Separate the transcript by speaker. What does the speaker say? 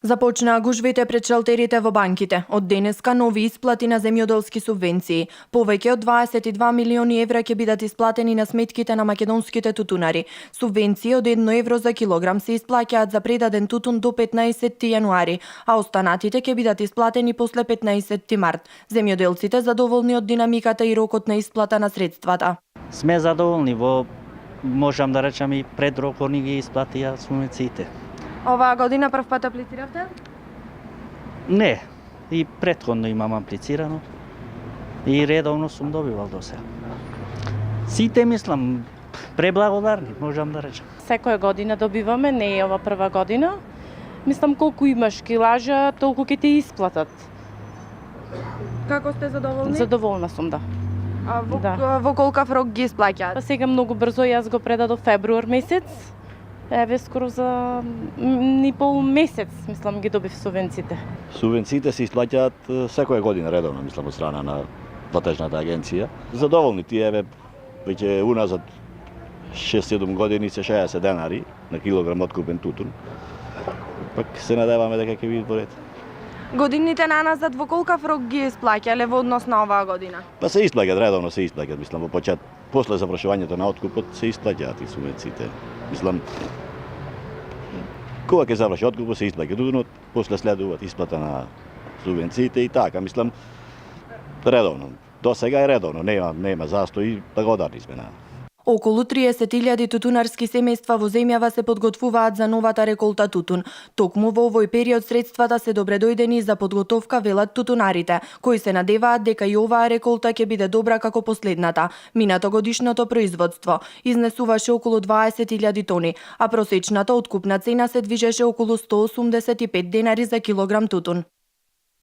Speaker 1: Започнаа гужвите пред шелтерите во банките. Од денеска нови исплати на земјоделски субвенции. Повеќе од 22 милиони евра ќе бидат исплатени на сметките на македонските тутунари. Субвенции од 1 евро за килограм се исплаќаат за предаден тутун до 15 јануари, а останатите ќе бидат исплатени после 15 март. Земјоделците задоволни од динамиката и рокот на исплата на средствата.
Speaker 2: Сме задоволни можам да речам и пред рокот ни ги исплатија субвенциите.
Speaker 1: Оваа година прв пат аплициравте?
Speaker 2: Не, и претходно имам аплицирано и редовно сум добивал до сега. Сите мислам преблагодарни, можам да речам.
Speaker 3: Секоја година добиваме, не е ова прва година. Мислам колку имаш килажа, толку ќе ти исплатат.
Speaker 1: Како сте задоволни?
Speaker 3: Задоволна сум, да.
Speaker 1: А
Speaker 3: Да.
Speaker 1: во колкав рок ги исплаќаат?
Speaker 3: Па сега многу брзо, јас го предадов февруар месец. Еве скоро за ни пол месец, мислам, ги добив субвенциите.
Speaker 4: Субвенциите се исплаќаат секоја година редовно, мислам, од страна на платежната агенција. Задоволни тие, еве, веќе уназад 6-7 години се 60 денари на килограм откупен тутун. Пак се надеваме дека ќе биде поред.
Speaker 1: Годините наназад во колкав рок ги исплаќале во однос на оваа година?
Speaker 4: Па се исплаќаат, редовно се исплаќаат, мислам, во после завршувањето на откупот се исплаќаат и субвенциите. Мислам, кога ќе заврши откупот се исплаќа тутунот, после следуваат исплата на субвенциите и така, мислам, редовно. До сега е редовно, нема застој, благодарни сме на.
Speaker 1: Околу 30.000 тутунарски семејства во земјава се подготвуваат за новата реколта тутун. Токму во овој период средствата се добредојдени за подготовка, велат тутунарите, кои се надеваат дека и оваа реколта ќе биде добра како последната. Минатогодишното производство изнесуваше околу 20.000 тони, а просечната откупна цена се движеше околу 185 денари за килограм тутун.